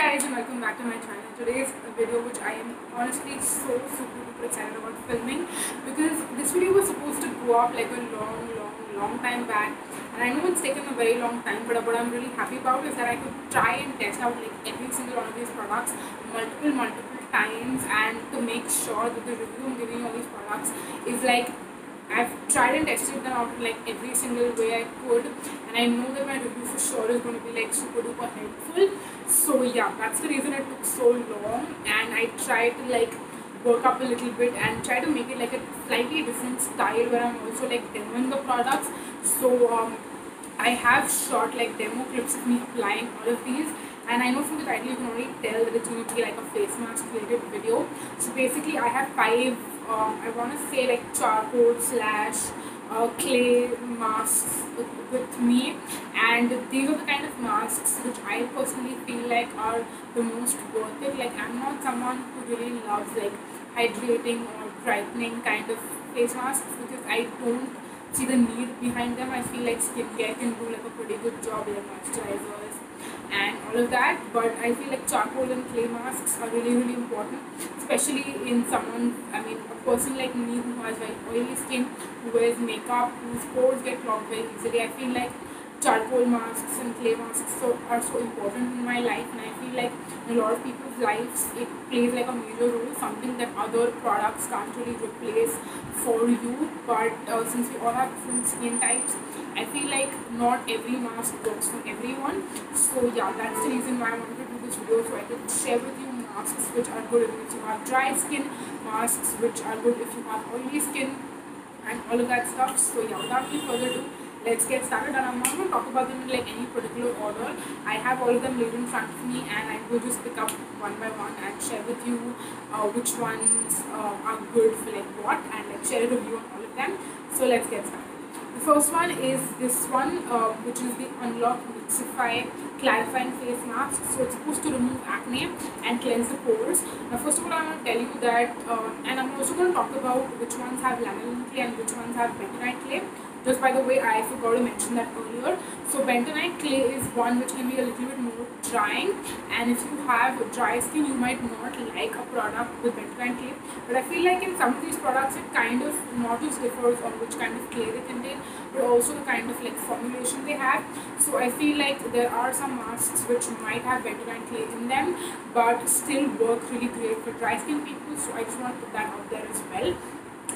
guys, and welcome back to my channel. Today's video, which I am honestly so super excited about filming, because this video was supposed to go up like a long time back, and I know it's taken a very long time, but what I'm really happy about is that I could try and test out like every single one of these products multiple times, and to make sure that the review I'm giving you all these products is like I've tried and tested them out in like every single way I could, and I know that my review for sure is going to be like super duper helpful. So yeah, that's the reason it took so long, and I tried to like work up a little bit and try to make it like a slightly different style where I'm also like demoing the products. So I have shot like demo clips of me applying all of these, and I know from the title you can already tell that it's going to be like a face mask related video. So basically I have five I want to say like charcoal slash clay masks with me, and these are the kind of masks which I personally feel like are the most worth it. Like, I'm not someone who really loves like hydrating or brightening kind of face masks, because I don't see the need behind them. I feel like skincare can do like a pretty good job, like moisturizers and all of that, but I feel like charcoal and clay masks are really important, especially in someone, I mean a person like me who has very oily skin, who wears makeup, whose pores get clogged very easily. I feel like charcoal masks and clay masks are so important in my life, and I feel like in a lot of people's lives it plays like a major role, something that other products can't really replace for you. But since we all have different skin types, I feel like not every mask works for everyone. So yeah, that's the reason why I wanted to do this video, so I could share with you masks which are good if you have dry skin, masks which are good if you have oily skin, and all of that stuff. So yeah, without any further ado, let's get started. And I'm not going to talk about them in like any particular order. I have all of them laid in front of me, and I will just pick up one by one and share with you which ones are good for like what, and like share a review on all of them. So let's get started. The first one is this one, which is the Unlock Mixify Clarifying Face Mask. So it's supposed to remove acne and cleanse the pores. Now, first of all, I want to tell you that, and I'm also going to talk about which ones have lanolin clay and which ones have bentonite clay. Just by the way, I forgot to mention that earlier. So bentonite clay is one which can be a little bit more drying, and if you have dry skin, you might not like a product with bentonite clay. But I feel like in some of these products, it kind of not just differs on which kind of clay they contain, but also the kind of like formulation they have. So I feel like there are some masks which might have bentonite clay in them, but still work really great for dry skin people. So I just want to put that out there as well.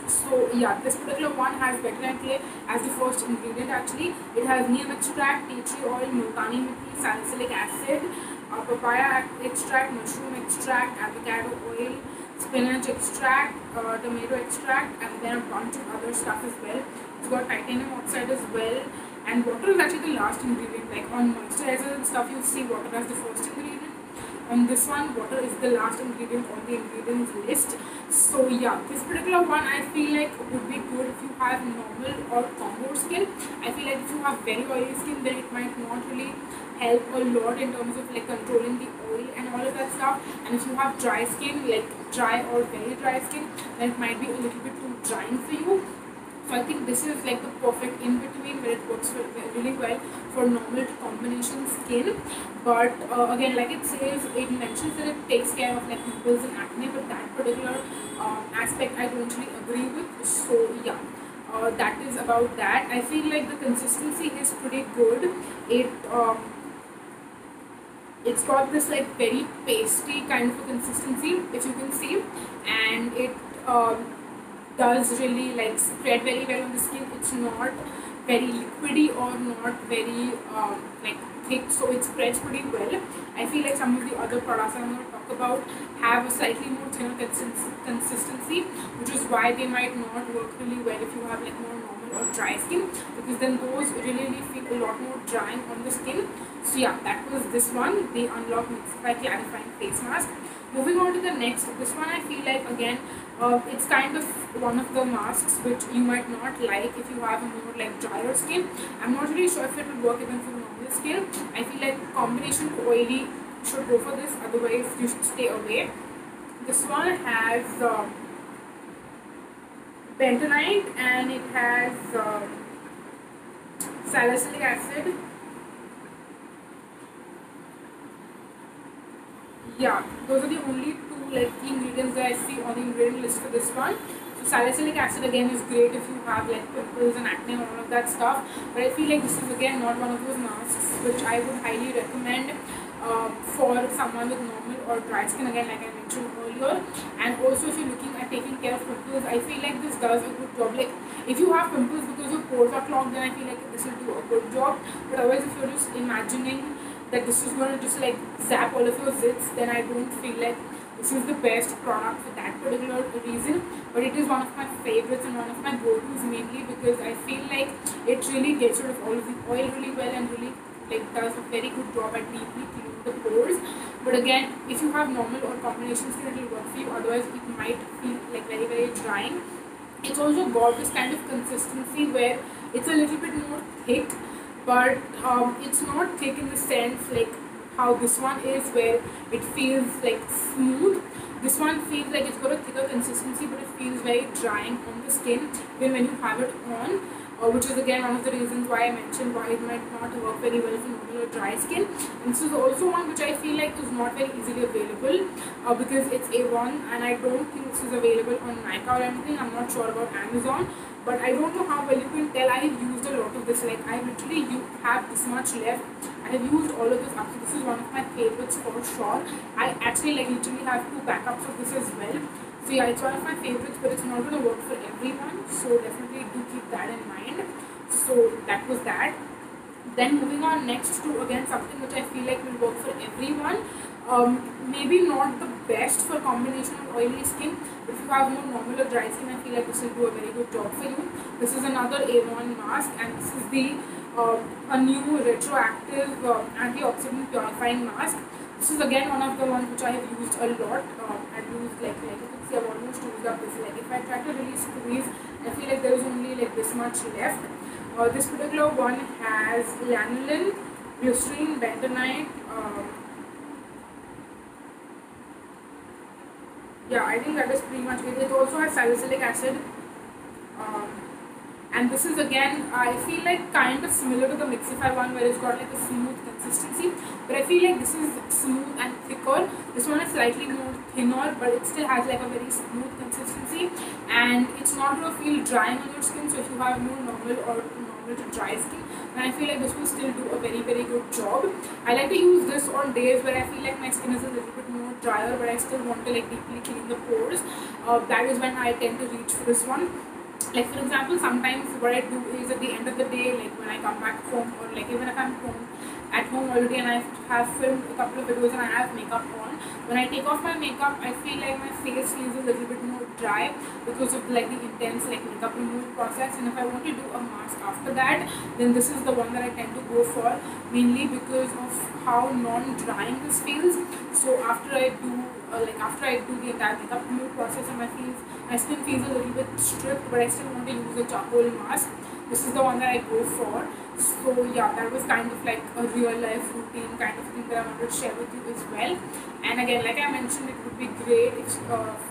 So yeah, this particular one has bentonite clay as the first ingredient. Actually, it has neem extract, tea tree oil, multani mitti, salicylic acid, papaya extract, mushroom extract, avocado oil, spinach extract, tomato extract, and then a bunch of other stuff as well. It's got titanium oxide as well, and water is actually the last ingredient. Like on moisturizers and stuff, you'll see water as the first ingredient. On this one, water is the last ingredient on the ingredients list. So yeah, this particular one I feel like would be good if you have normal or combo skin. I feel like if you have very oily skin, then it might not really help a lot in terms of like controlling the oil and all of that stuff. And if you have dry skin, like dry or very dry skin, then it might be a little bit too drying for you. So I think this is like the perfect in between, where it works really well for normal to combination skin. But again, like it says, it mentions that it takes care of like pimples and acne, but that particular aspect I don't really agree with. So yeah, that is about that. I feel like the consistency is pretty good. It's got this like very pasty kind of a consistency, if you can see, and it does really like spread very well on the skin. It's not very liquidy or not very like thick, so it spreads pretty well. I feel like some of the other products I'm going to talk about have a slightly more thinner consistency, which is why they might not work really well if you have like more normal or dry skin, because then those really feel a lot more drying on the skin. So yeah, that was this one, the Unlock Mixify Clarifying Face Mask. Moving on to the next, this one I feel like again, it's kind of one of the masks which you might not like if you have a more like drier skin. I'm not really sure if it will work even for normal skin. I feel like combination to oily should go for this, otherwise you should stay away. This one has bentonite, and it has salicylic acid, yeah, those are the only two like key ingredients that I see on the ingredient list for this one. So salicylic acid again is great if you have like pimples and acne and all of that stuff. But I feel like this is again not one of those masks which I would highly recommend for someone with normal or dry skin. Again, like I mentioned earlier, and also if you're looking at taking care of pimples, I feel like this does a good job. Like if you have pimples because your pores are clogged, then I feel like this will do a good job. But otherwise, if you're just imagining that this is going to just like zap all of your zits, then I don't feel like this is the best product for that particular reason. But it is one of my favorites and one of my go-tos, mainly because I feel like it really gets rid of all of the oil really well and really like does a very good job at deeply cleaning the pores. But again, if you have normal or combination skin, it will work for you. Otherwise, it might feel like very drying. It's also got this kind of consistency where it's a little bit more thick, but it's not thick in the sense like how this one is, where it feels like smooth. This one feels like it's got a thicker consistency, but it feels very drying on the skin when you have it on, which is again one of the reasons why I mentioned why it might not work very well for normal or dry skin. And this is also one which I feel like is not very easily available because it's A1, and I don't think this is available on Nykaa or anything. I'm not sure about Amazon, but I don't know how well you can tell. I have used a lot of this. Like I literally have this much left. I have used all of this up. So this is one of my favorites for sure. I actually like literally have 2 backups of this as well. So yeah, it's one of my favorites, but it's not going to work for everyone. So definitely do keep that in mind. So that was that. Then moving on next to again something which I feel like will work for everyone. Maybe not the best for combination of oily skin. If you have more normal or dry skin, I feel like this will do a very good job for you. This is another A1 mask, and this is the a new retroactive antioxidant purifying mask. This is again one of the ones which I have used a lot. I've used like you can see I've almost used up this. Like if I try to really squeeze, I feel like there is only like this much left. This particular one has lanolin, glycerin, bentonite. Yeah, I think that is pretty much it. It also has salicylic acid. Um, and this is again, I feel like kind of similar to the Mixify one where it's got like a smooth consistency. But I feel like this is smooth and thicker. This one is slightly more thinner, but it still has like a very smooth consistency. And it's not going to feel drying on your skin. So if you have more normal or normal to dry skin, then I feel like this will still do a very good job. I like to use this on days where I feel like my skin is a little bit more drier, but I still want to like deeply clean the pores. That is when I tend to reach for this one. Like for example, sometimes what I do is at the end of the day, like when I come back home, or like even if I'm at home already and I have filmed a couple of videos and I have makeup on, when I take off my makeup, I feel like my face feels a little bit more dry because of like the intense like makeup removal process. And if I want to do a mask after that, then this is the one that I tend to go for, mainly because of how non-drying this feels. So after I do the entire makeup removal process and my skin feels a little bit stripped, but I still want to use a charcoal mask, this is the one that I go for. So yeah, that was kind of like a real life routine kind of thing that I wanted to share with you as well. And again, like I mentioned, it would be great if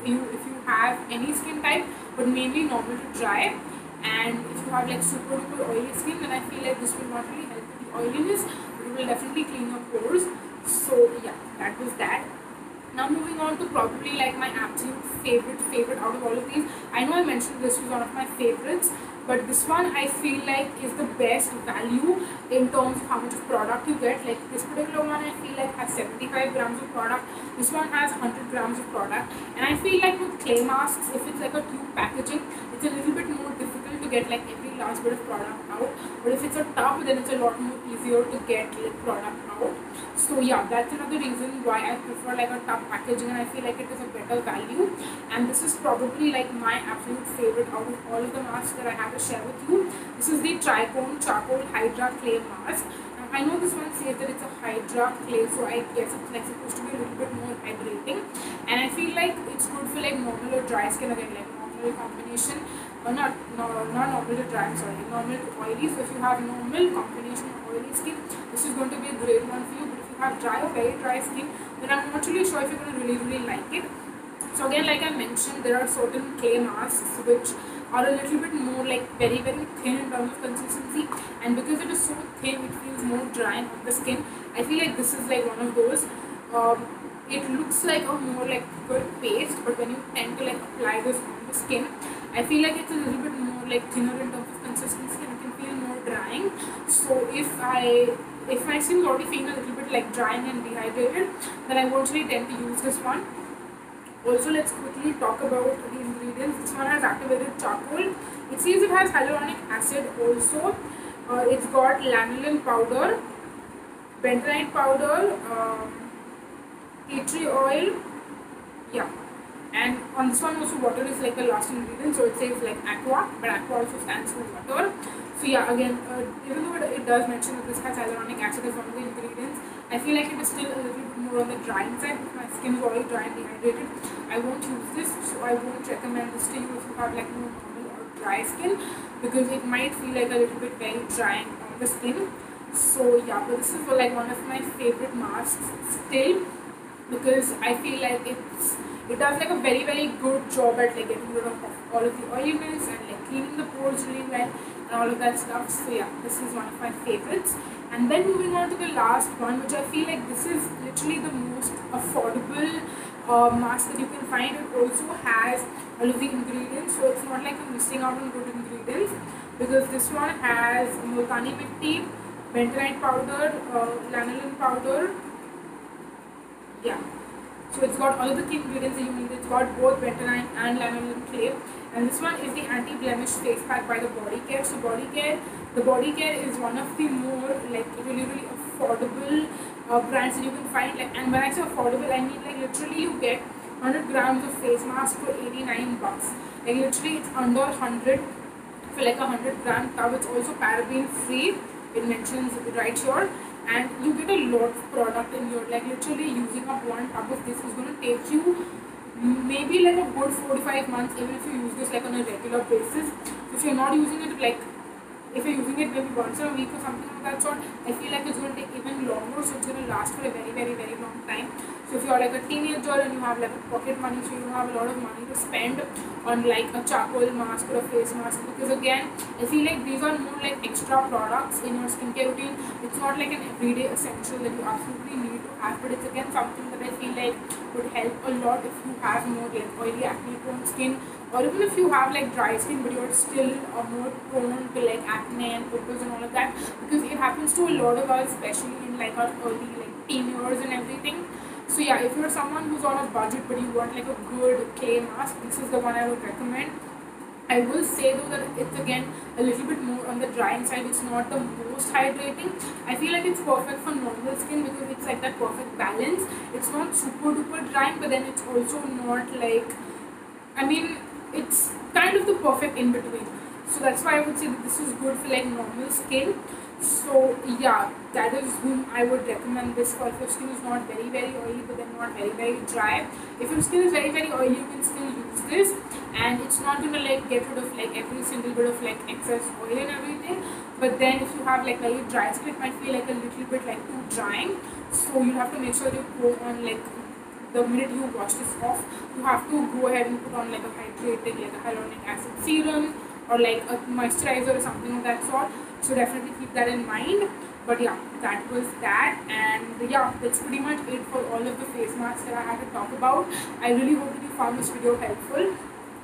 you have any skin type, but mainly normal to dry. And if you have like super duper oily skin, then I feel like this will not really help with the oiliness, but it will definitely clean your pores. So yeah, that was that. Now moving on to probably like my absolute favorite out of all of these. I know I mentioned this was one of my favorites, but this one I feel like is the best value in terms of how much of product you get. Like this particular one I feel like has 75 grams of product. This one has 100 grams of product. And I feel like with clay masks, if it's like a tube packaging, it's a little bit more difficult to get like every last bit of product out. But if it's a tub, then it's a lot more easier to get like product out. So yeah, that's another reason why I prefer like a tub packaging, and I feel like it is a better value. And this is probably like my absolute favorite out of all of the masks that I have to share with you. This is the Tricone Charcoal Hydra Clay Mask. I know this one says that it's a Hydra clay, so I guess it's like supposed to be a little bit more hydrating. And I feel like it's good for like normal or dry skin, again like normal combination, or not normal to dry, I'm sorry, normal to oily. So if you have normal combination of oily skin, this is going to be a great one for you. But if you have dry or very dry skin, then I'm not really sure if you're going to really like it. So again, like I mentioned, there are certain clay masks which are a little bit more like very thin in terms of consistency, and because it is so thin, it feels more dry on the skin. I feel like this is like one of those. it looks like a more like good paste, but when you tend to like apply this on the skin, I feel like it's a little bit more like thinner in terms of consistency and it can feel more drying. So if my skin is already feeling a little bit like drying and dehydrated, then I won't really tend to use this one. Also, let's quickly talk about the ingredients. This one has activated charcoal. It seems it has hyaluronic acid also. It's got lanolin powder, bentonite powder, tea tree oil, yeah. And on this one also water is like the last ingredient, so it says like aqua, but aqua also stands for water. So yeah, again, even though it does mention that this has hyaluronic acid as one of the ingredients, I feel like it is still a little bit more on the drying side because my skin is already dry and dehydrated. I won't use this, so I won't recommend this to you if you have like more normal or dry skin, because it might feel like a little bit very drying on the skin. So yeah, but this is like one of my favorite masks still, because I feel like it does like a very good job at like getting rid of all of the oiliness and like cleaning the pores really well and all of that stuff. So yeah, this is one of my favorites. And then moving on to the last one, which I feel like this is literally the most affordable mask that you can find. It also has all of the ingredients, so it's not like you're missing out on good ingredients, because this one has multani mitti, bentonite powder, lanolin powder, yeah. So it's got all of the key ingredients that you need. It's got both bentonite and lanolin clay. And this one is the anti-blemish face pack by the Body Care. So the Body Care is one of the more like really affordable brands that you can find. Like, and when I say affordable, I mean like literally you get 100 grams of face mask for 89 bucks. Like literally it's under 100 for like a 100-gram tub. It's also paraben free. It mentions right here. And you get a lot of product in your, like literally using up one tub of this is going to take you maybe like a good 4 to 5 months, even if you use this like on a regular basis. If you're not using it like, if you're using it maybe once a week or something of that sort, I feel like it's going to take even longer, so it's going to last for a very long time. So if you're like a teenager and you have like a pocket money, so you have a lot of money to spend on like a charcoal mask or a face mask, because again, I feel like these are more like extra products in your skincare routine. It's not like an everyday essential that you absolutely need to have, but it's again something that I feel like would help a lot if you have more like oily acne prone skin, or even if you have like dry skin but you're still more prone to like acne and pimples and all of that, because it happens to a lot of us, especially in like our early like teen years and everything. So yeah, if you're someone who's on a budget but you want like a good clay mask, this is the one I would recommend. I will say though that it's again a little bit more on the drying side. It's not the most hydrating. I feel like it's perfect for normal skin because it's like that perfect balance. It's not super duper drying, but then it's also not like, I mean, it's kind of the perfect in between. So that's why I would say that this is good for like normal skin. So yeah, that is whom I would recommend this for. If your skin is not very oily but then not very dry. If your skin is very oily, you can still use this, and it's not gonna like get rid of like every single bit of like excess oil and everything. But then if you have like very dry skin, it might feel like a little bit like too drying. So you have to make sure you go on like the minute you wash this off, you have to go ahead and put on like a hydrating, like a hyaluronic acid serum or like a moisturizer or something of that sort. So definitely keep that in mind. But yeah, that was that, and yeah, that's pretty much it for all of the face masks that I had to talk about. I really hope that you found this video helpful.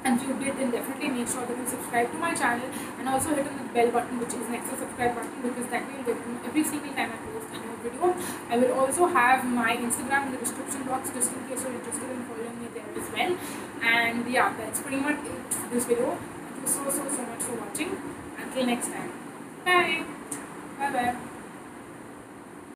And if you did, then definitely make sure that you subscribe to my channel and also hit on the bell button, which is next to subscribe button, because that will get you every single time I post a new video. I will also have my Instagram in the description box just in case you're interested in following me there as well. And yeah, that's pretty much it for this video. Thank you so much for watching. Until next time. Bye. Bye bye.